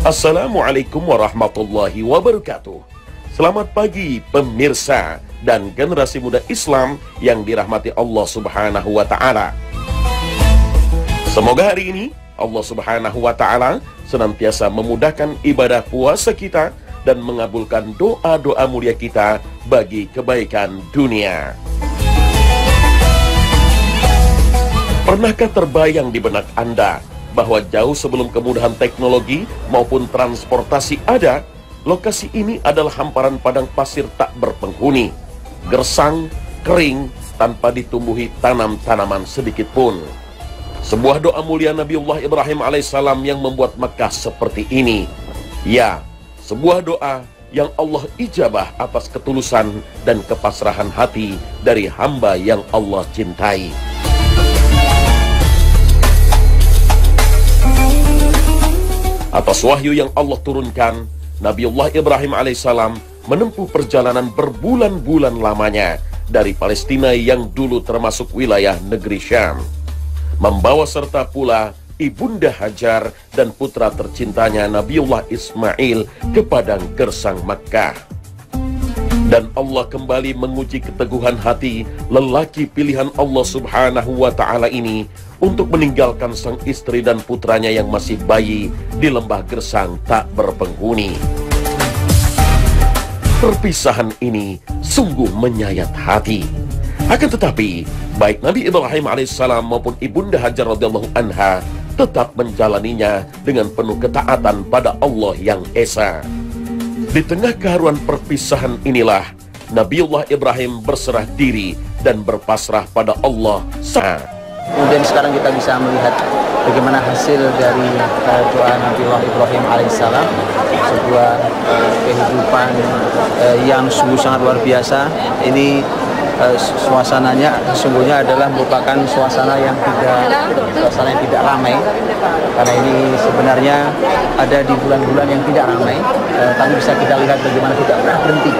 Assalamualaikum warahmatullahi wabarakatuh. Selamat pagi pemirsa dan generasi muda Islam yang dirahmati Allah Subhanahu wa Ta'ala. Semoga hari ini Allah Subhanahu wa Ta'ala senantiasa memudahkan ibadah puasa kita dan mengabulkan doa-doa mulia kita bagi kebaikan dunia. Pernahkah terbayang di benak Anda bahwa jauh sebelum kemudahan teknologi maupun transportasi ada, lokasi ini adalah hamparan padang pasir tak berpenghuni, gersang, kering, tanpa ditumbuhi tanam-tanaman sedikit pun. Sebuah doa mulia Nabiullah Ibrahim alaihissalam yang membuat Mekah seperti ini. Ya, sebuah doa yang Allah ijabah atas ketulusan dan kepasrahan hati dari hamba yang Allah cintai. Atas wahyu yang Allah turunkan, Nabiullah Ibrahim alaihissalam menempuh perjalanan berbulan-bulan lamanya dari Palestina yang dulu termasuk wilayah negeri Syam, membawa serta pula Ibunda Hajar dan putra tercintanya Nabiullah Ismail ke padang gersang Makkah. Dan Allah kembali menguji keteguhan hati lelaki pilihan Allah Subhanahu wa Ta'ala ini untuk meninggalkan sang istri dan putranya yang masih bayi di lembah gersang tak berpenghuni. Perpisahan ini sungguh menyayat hati. Akan tetapi, baik Nabi Ibrahim alaihissalam maupun Ibunda Hajar radhiyallahu anha tetap menjalaninya dengan penuh ketaatan pada Allah yang Esa. Di tengah keharuan perpisahan inilah Nabiullah Ibrahim berserah diri dan berpasrah pada Allah. Kemudian sekarang kita bisa melihat bagaimana hasil dari doa Nabiullah Ibrahim alaihissalam, sebuah kehidupan yang sungguh sangat luar biasa. Ini suasananya sesungguhnya adalah merupakan suasana yang tidak ramai, karena ini sebenarnya ada di bulan-bulan yang tidak ramai, tapi bisa kita lihat bagaimana tidak pernah berhenti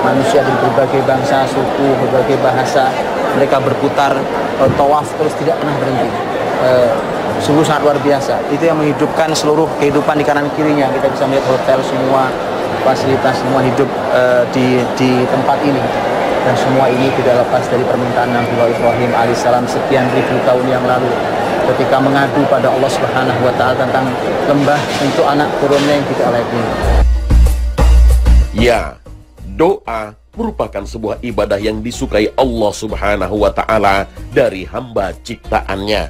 manusia dari berbagai bangsa, suku, berbagai bahasa, mereka berputar tawaf terus tidak pernah berhenti. Sungguh sangat luar biasa. Itu yang menghidupkan seluruh kehidupan di kanan kirinya. Kita bisa melihat hotel semua, fasilitas semua hidup di tempat ini. Dan semua ini tidak lepas dari permintaan Nabiullah Ibrahim alaihissalam sekian ribu tahun yang lalu, ketika mengadu pada Allah Subhanahu wa Ta'ala tentang lembah untuk anak turunnya yang tidak layak ini. Ya, doa merupakan sebuah ibadah yang disukai Allah Subhanahu wa Ta'ala dari hamba ciptaannya.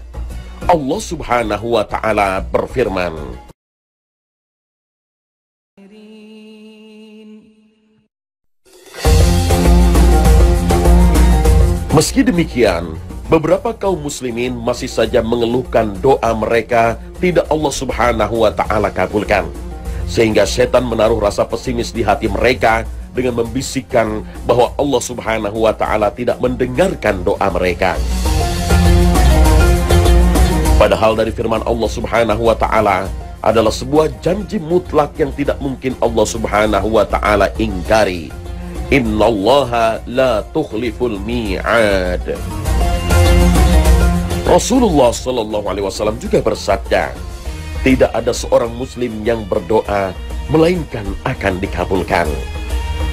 Allah Subhanahu wa Ta'ala berfirman, meski demikian, beberapa kaum muslimin masih saja mengeluhkan doa mereka tidak Allah Subhanahu wa Ta'ala kabulkan, sehingga setan menaruh rasa pesimis di hati mereka dengan membisikkan bahwa Allah Subhanahu wa Ta'ala tidak mendengarkan doa mereka. Padahal dari firman Allah Subhanahu wa Ta'ala adalah sebuah janji mutlak yang tidak mungkin Allah Subhanahu wa Ta'ala ingkari. Innallaha la tukhliful mi'ad. Rasulullah sallallahu alaihi wasallam juga bersabda, tidak ada seorang muslim yang berdoa melainkan akan dikabulkan.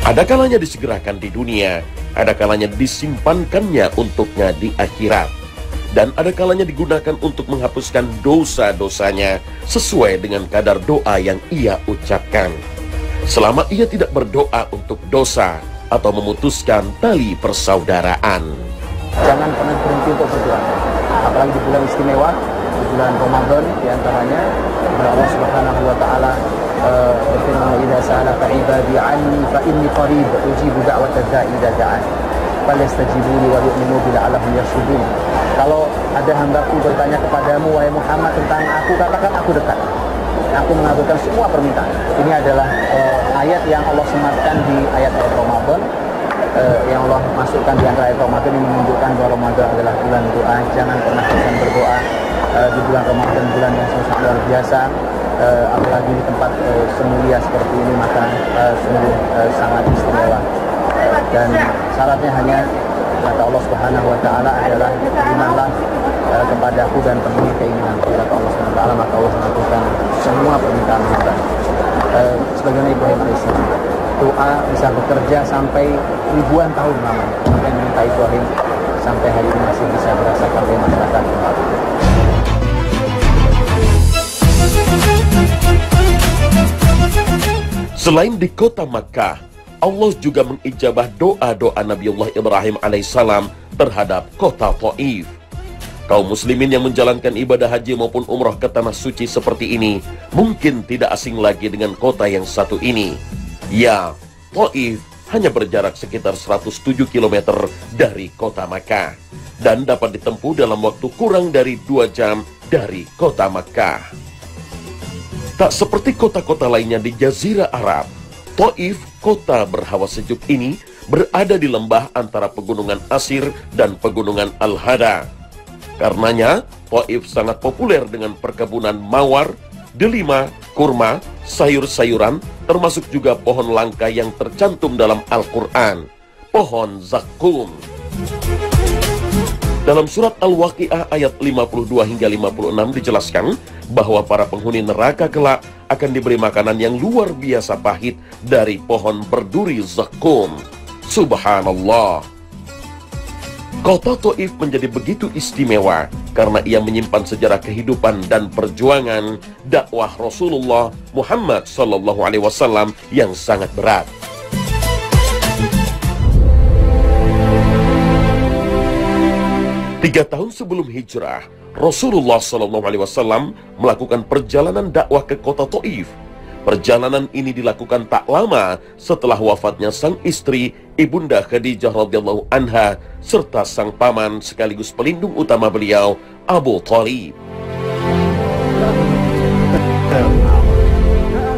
Ada kalanya disegerakan di dunia, ada kalanya disimpankannya untuknya di akhirat, dan ada kalanya digunakan untuk menghapuskan dosa-dosanya sesuai dengan kadar doa yang ia ucapkan, selama ia tidak berdoa untuk dosa atau memutuskan tali persaudaraan. Jangan pernah berhenti untuk berdoa, apalagi di bulan istimewa, di bulan Ramadan diantaranya, Allah Subhanahu wa Ta'ala berfirman, idza sa'alaka 'ibadi 'anni fa inni qarib ujibu da'watad da'i idza da'an falyastajibu li wa yu'minu bi la'allahum yarshudun. Kalau ada hambaku bertanya kepadamu, wahai Muhammad, tentang aku, katakan aku dekat, aku mengabulkan semua permintaan. Ini adalah ayat yang Allah sematkan di ayat-ayat Ramadan, yang Allah masukkan di antara ayat Ramadan, yang menunjukkan bahwa Ramadan adalah bulan doa. Jangan pernah bosan berdoa di bulan Ramadan, bulan yang sangat luar biasa. Apalagi di tempat semulia seperti ini, maka sungguh sangat istimewa. Dan syaratnya hanya kata Allah Subhanahu wa Ta'ala adalah berimanlah kepadaku dan penuhi keinginanku. Kata Allah Subhanahu wa Ta'ala, maka Allah mengabulkan semua permintaan hamba. sebagaimana Ibrahim alaihissalam. Doa bisa bekerja sampai ribuan tahun lamanya, sampai minta Ibrahim sampai hari ini masih bisa dirasakan oleh masyarakat. Selain di kota Makkah, Allah juga mengijabah doa-doa Nabiullah Ibrahim alaihissalam terhadap kota Taif. Kaum muslimin yang menjalankan ibadah haji maupun umrah ke tanah suci seperti ini mungkin tidak asing lagi dengan kota yang satu ini. Ya, Taif hanya berjarak sekitar 107 km dari kota Makkah dan dapat ditempuh dalam waktu kurang dari 2 jam dari kota Makkah. Tak seperti kota-kota lainnya di Jazirah Arab, Taif, kota berhawa sejuk ini, berada di lembah antara pegunungan Asir dan pegunungan Al-Hada. Karenanya, Taif sangat populer dengan perkebunan mawar, delima, kurma, sayur-sayuran, termasuk juga pohon langka yang tercantum dalam Al-Quran, pohon zakum. Dalam surat Al-Waqi'ah ayat 52 hingga 56 dijelaskan bahwa para penghuni neraka kelak akan diberi makanan yang luar biasa pahit dari pohon berduri zakum. Subhanallah. Kota Taif menjadi begitu istimewa karena ia menyimpan sejarah kehidupan dan perjuangan dakwah Rasulullah Muhammad SAW yang sangat berat. Tiga tahun sebelum hijrah, Rasulullah SAW melakukan perjalanan dakwah ke kota Taif. Perjalanan ini dilakukan tak lama setelah wafatnya sang istri Ibunda Khadijah radhiyallahu anha serta sang paman sekaligus pelindung utama beliau, Abu Thalib.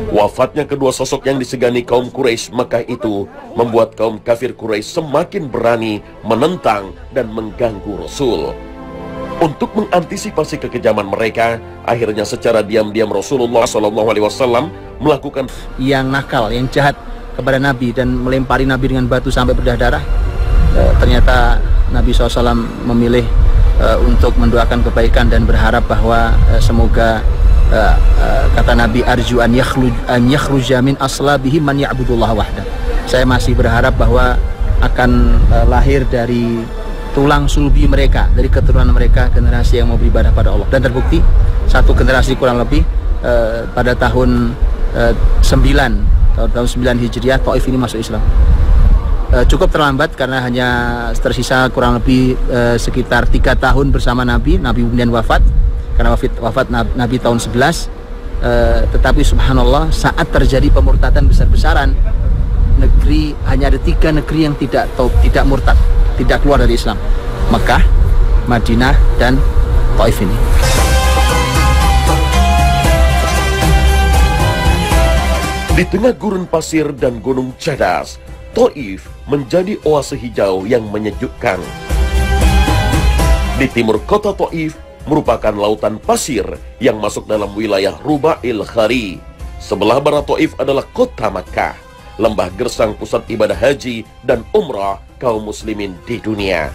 Wafatnya kedua sosok yang disegani kaum Quraisy Mekah itu membuat kaum kafir Quraisy semakin berani menentang dan mengganggu Rasul. Untuk mengantisipasi kekejaman mereka, akhirnya secara diam-diam Rasulullah SAW melakukan yang nakal, yang jahat kepada Nabi dan melempari Nabi dengan batu sampai berdarah-darah. Ternyata Nabi SAW memilih untuk mendoakan kebaikan dan berharap bahwa semoga kata Nabi, arju an yakhruja min aslabihi man ya'budullah wahda. Saya masih berharap bahwa akan lahir dari tulang sulbi mereka, dari keturunan mereka, generasi yang mau beribadah pada Allah. Dan terbukti satu generasi kurang lebih pada tahun 9 Hijriah, Taif ini masuk Islam. Cukup terlambat karena hanya tersisa kurang lebih sekitar 3 tahun bersama Nabi kemudian wafat, karena wafat Nabi tahun 11. Tetapi subhanallah, saat terjadi pemurtadan besar-besaran, negeri hanya ada 3 negeri yang tidak murtad, tidak keluar dari Islam: Mekah, Madinah, dan Taif ini. Di tengah gurun pasir dan gunung cadas, Taif menjadi oase hijau yang menyejukkan. Di timur kota Taif merupakan lautan pasir yang masuk dalam wilayah Ruba'il Khari. Sebelah barat Taif adalah kota Makkah, lembah gersang pusat ibadah haji dan umrah kaum muslimin di dunia.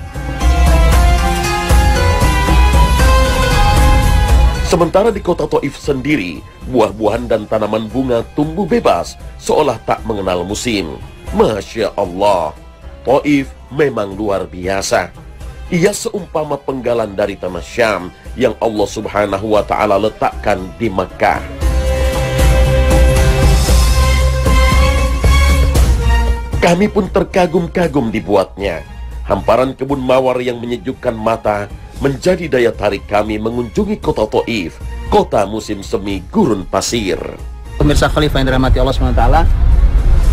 Sementara di kota Taif sendiri, buah-buahan dan tanaman bunga tumbuh bebas seolah tak mengenal musim. Masya Allah, Taif memang luar biasa. Ia seumpama penggalan dari tanah Syam yang Allah Subhanahu wa Ta'ala letakkan di Makkah. Kami pun terkagum-kagum dibuatnya. Hamparan kebun mawar yang menyejukkan mata menjadi daya tarik kami mengunjungi kota Taif, kota musim semi gurun pasir. Pemirsa Khalifah yang dirahmati Allah SWT,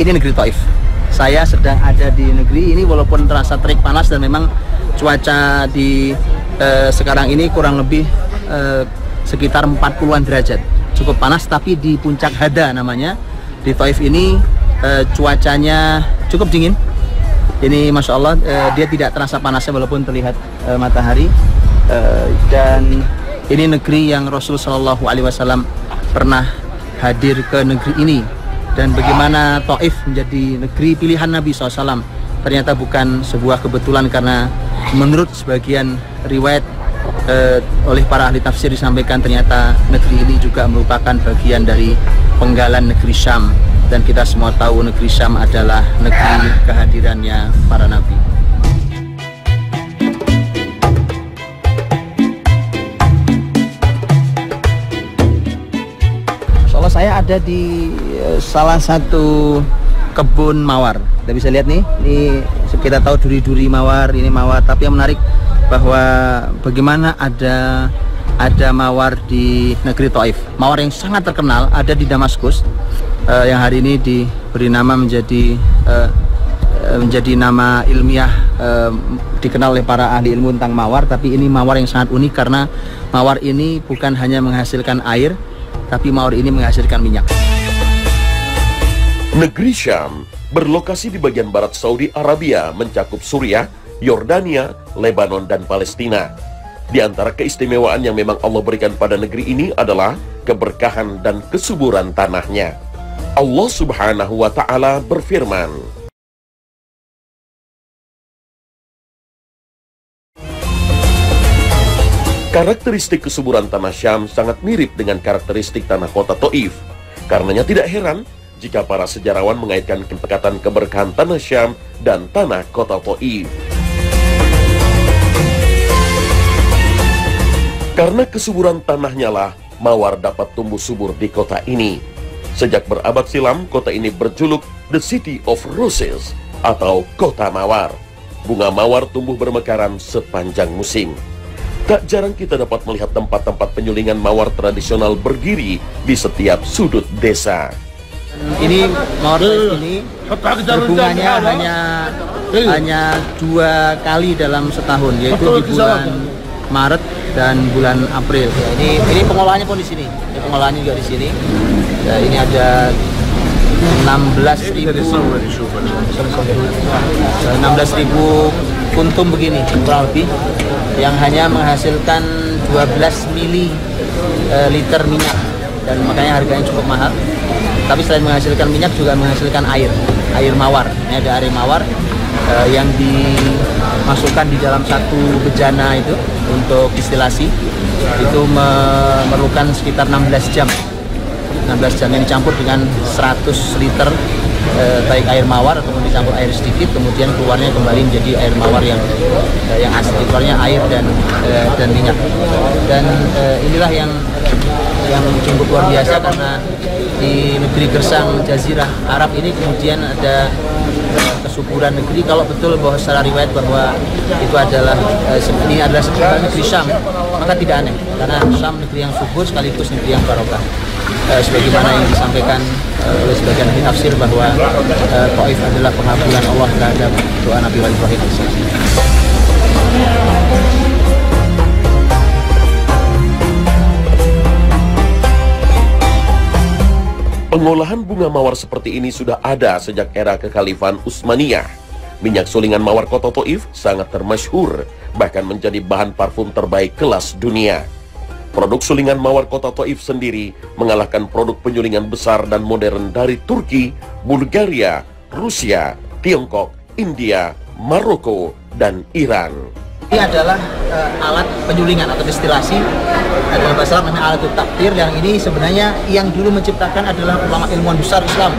ini negeri Taif. Saya sedang ada di negeri ini walaupun terasa terik panas dan memang cuaca di sekarang ini kurang lebih sekitar 40-an derajat. Cukup panas, tapi di puncak Hada namanya, di Taif ini cuacanya cukup dingin. Ini Masya Allah, dia tidak terasa panasnya walaupun terlihat matahari. Dan ini negeri yang Rasul SAW pernah hadir ke negeri ini. Dan bagaimana Taif menjadi negeri pilihan Nabi SAW ternyata bukan sebuah kebetulan, karena menurut sebagian riwayat oleh para ahli tafsir disampaikan ternyata negeri ini juga merupakan bagian dari penggalan negeri Syam, dan kita semua tahu negeri Syam adalah negeri kehadirannya para nabi. Soalnya saya ada di salah satu kebun mawar. Kita bisa lihat nih, ini kita tahu duri-duri mawar, ini mawar. Tapi yang menarik bahwa bagaimana ada mawar di negeri Taif. Mawar yang sangat terkenal ada di Damaskus, yang hari ini diberi nama menjadi nama ilmiah, dikenal oleh para ahli ilmu tentang mawar. Tapi ini mawar yang sangat unik karena mawar ini bukan hanya menghasilkan air, tapi mawar ini menghasilkan minyak. Negeri Syam berlokasi di bagian barat Saudi Arabia, mencakup Suriah, Yordania, Lebanon, dan Palestina. Di antara keistimewaan yang memang Allah berikan pada negeri ini adalah keberkahan dan kesuburan tanahnya. Allah Subhanahu wa Ta'ala berfirman, karakteristik kesuburan tanah Syam sangat mirip dengan karakteristik tanah kota Taif. Karenanya tidak heran jika para sejarawan mengaitkan kedekatan keberkahan tanah Syam dan tanah kota Taif. Karena kesuburan tanahnya lah, mawar dapat tumbuh subur di kota ini. Sejak berabad silam, kota ini berjuluk The City of Roses atau Kota Mawar. Bunga mawar tumbuh bermekaran sepanjang musim. Tak jarang kita dapat melihat tempat-tempat penyulingan mawar tradisional berdiri di setiap sudut desa. Ini mawar ini berbunganya hanya 2 kali dalam setahun, yaitu di bulan Maret dan bulan April. Ini pengolahannya pun di sini. Pengolahannya juga di sini. Ini ada 16.000 kuntum begini kurang lebih, yang hanya menghasilkan 12 ml minyak, dan makanya harganya cukup mahal. Tapi selain menghasilkan minyak juga menghasilkan air mawar. Ini ada air mawar yang dimasukkan di dalam satu bejana itu untuk distilasi. Itu memerlukan sekitar 16 jam yang dicampur dengan 100 liter baik air mawar ataupun dicampur air sedikit, kemudian keluarnya kembali menjadi air mawar yang asli, keluarnya air dan minyak. Dan inilah yang cukup luar biasa, karena di negeri gersang Jazirah Arab ini kemudian ada kesuburan negeri. Kalau betul bahwa secara riwayat bahwa itu adalah ini adalah sebuah negeri Syam, maka tidak aneh, karena Syam negeri yang subur sekaligus negeri yang barokah. Sebagaimana yang disampaikan oleh sebagian ahli tafsir bahwa Taif adalah pengabulan Allah terhadap doa Nabi Ibrahim alaihissalam. Pengolahan bunga mawar seperti ini sudah ada sejak era kekhalifahan Utsmaniyah. Minyak sulingan mawar kota Taif sangat termasyhur, bahkan menjadi bahan parfum terbaik kelas dunia. Produk sulingan mawar kota Taif sendiri mengalahkan produk penyulingan besar dan modern dari Turki, Bulgaria, Rusia, Tiongkok, India, Maroko, dan Iran. Ini adalah alat penyulingan atau destilasi, dalam bahasa Arab namanya alat takdir. Yang ini sebenarnya yang dulu menciptakan adalah ulama ilmuwan besar Islam,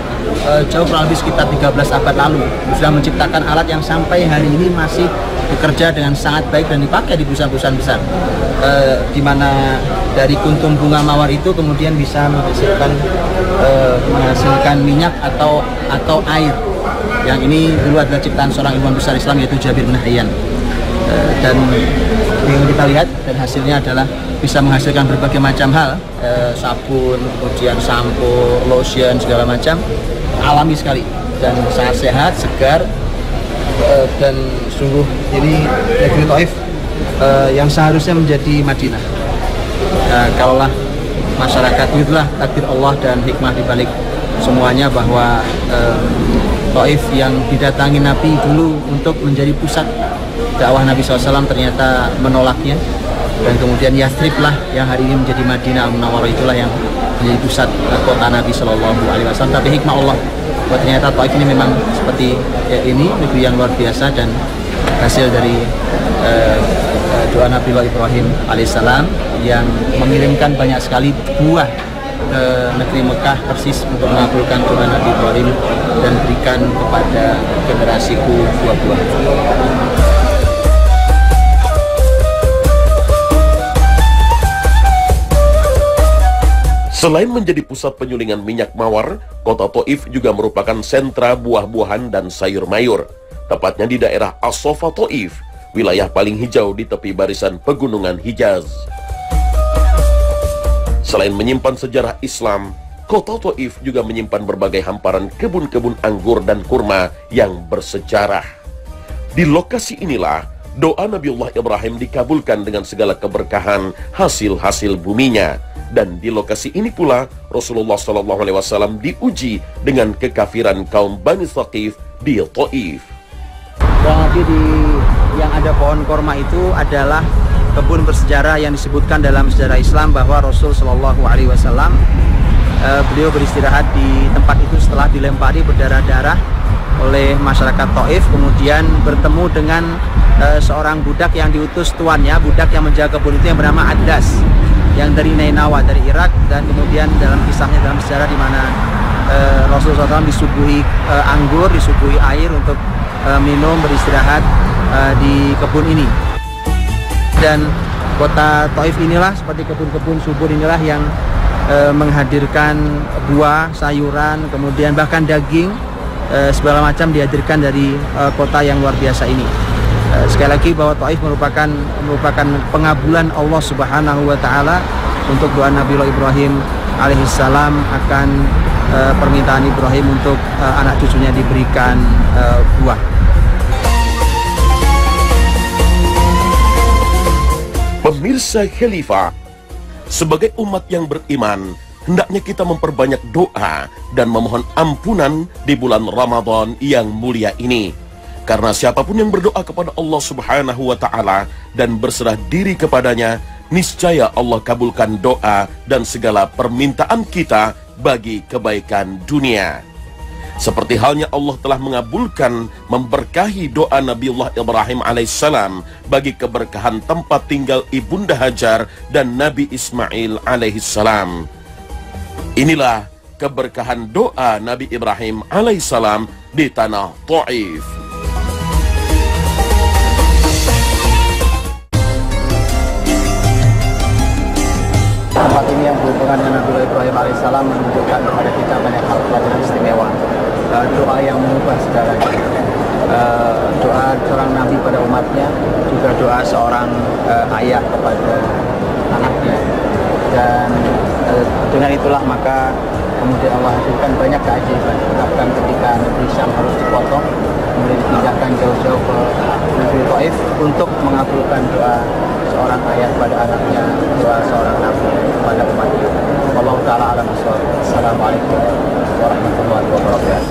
jauh kurang lebih sekitar 13 abad lalu. Sudah menciptakan alat yang sampai hari ini masih bekerja dengan sangat baik dan dipakai di perusahaan-perusahaan besar, di mana dari kuntum bunga mawar itu kemudian bisa menghasilkan minyak atau air. Yang ini dulu adalah ciptaan seorang ilmuwan besar Islam, yaitu Jabir bin Hayyan. Dan yang kita lihat dan hasilnya adalah bisa menghasilkan berbagai macam hal, sabun, kemudian sampo, lotion, segala macam, alami sekali dan sangat sehat, segar, dan sungguh ini negeri Taif yang seharusnya menjadi Madinah. Kalaulah masyarakat, itulah takdir Allah dan hikmah dibalik semuanya, bahwa Taif yang didatangi Nabi dulu untuk menjadi pusat dakwah Nabi SAW ternyata menolaknya, dan kemudian Yathrib lah yang hari ini menjadi Madinah Al-Munawwarah, itulah yang menjadi pusat kota Nabi SAW. Tapi hikmah Allah bahwa ternyata Taif ini memang seperti ini, negeri yang luar biasa dan hasil dari doa Nabiullah Ibrahim alaihissalam yang mengirimkan banyak sekali buah ke negeri Mekah persis untuk mengabulkan doa Nabi Ibrahim dan berikan kepada generasiku buah-buah. Selain menjadi pusat penyulingan minyak mawar, kota Taif juga merupakan sentra buah-buahan dan sayur mayur. Tepatnya di daerah As-Safa Taif, wilayah paling hijau di tepi barisan pegunungan Hijaz. Selain menyimpan sejarah Islam, kota Taif juga menyimpan berbagai hamparan kebun-kebun anggur dan kurma yang bersejarah. Di lokasi inilah, doa Nabiullah Ibrahim dikabulkan dengan segala keberkahan hasil-hasil buminya. Dan di lokasi ini pula, Rasulullah SAW diuji dengan kekafiran kaum Bani Thaqif di Taif. Berarti yang ada pohon korma itu adalah kebun bersejarah yang disebutkan dalam sejarah Islam bahwa Rasul Shallallahu Alaihi Wasallam beliau beristirahat di tempat itu setelah dilempari berdarah-darah oleh masyarakat Taif, kemudian bertemu dengan seorang budak yang diutus tuannya, budak yang menjaga kebun itu yang bernama Adas, yang dari Nainawa, dari Irak. Dan kemudian dalam kisahnya dalam sejarah di mana Rasulullah SAW disuguhi anggur, disuguhi air untuk minum, beristirahat di kebun ini. Dan kota Taif inilah, seperti kebun-kebun subur inilah yang menghadirkan buah, sayuran, kemudian bahkan daging, segala macam dihadirkan dari kota yang luar biasa ini. Sekali lagi bahwa Taif merupakan pengabulan Allah Subhanahu wa Ta'ala untuk doa Nabiullah Ibrahim alaihissalam akan permintaan Ibrahim untuk anak cucunya diberikan buah. Pemirsa Khalifah, sebagai umat yang beriman, hendaknya kita memperbanyak doa dan memohon ampunan di bulan Ramadan yang mulia ini. Karena siapapun yang berdoa kepada Allah Subhanahu wa Ta'ala dan berserah diri kepadanya, niscaya Allah kabulkan doa dan segala permintaan kita bagi kebaikan dunia. Seperti halnya Allah telah mengabulkan, memberkahi doa Nabiullah Ibrahim alaihissalam bagi keberkahan tempat tinggal Ibunda Hajar dan Nabi Ismail alaihissalam. Inilah keberkahan doa Nabi Ibrahim alaihissalam di tanah Taif. Tempat ini yang berhubungan dengan Nabiullah Ibrahim alaihissalam menunjukkan kepada kita banyak hal pelajaran istimewa. Doa yang mengubah segalanya. Doa seorang nabi pada umatnya, juga doa seorang ayah kepada anaknya. Dan dengan itulah maka kemudian Allah hadirkan banyak keajaiban. Bahkan ketika negeri Syam harus dipotong, kemudian dipindahkan jauh-jauh ke negeri Taif untuk mengabulkan doa seorang ayah pada anaknya, doa seorang nabi pada umatnya. Wallahu ta'ala a'lam bishawab. Assalamualaikum warahmatullahi wabarakatuh.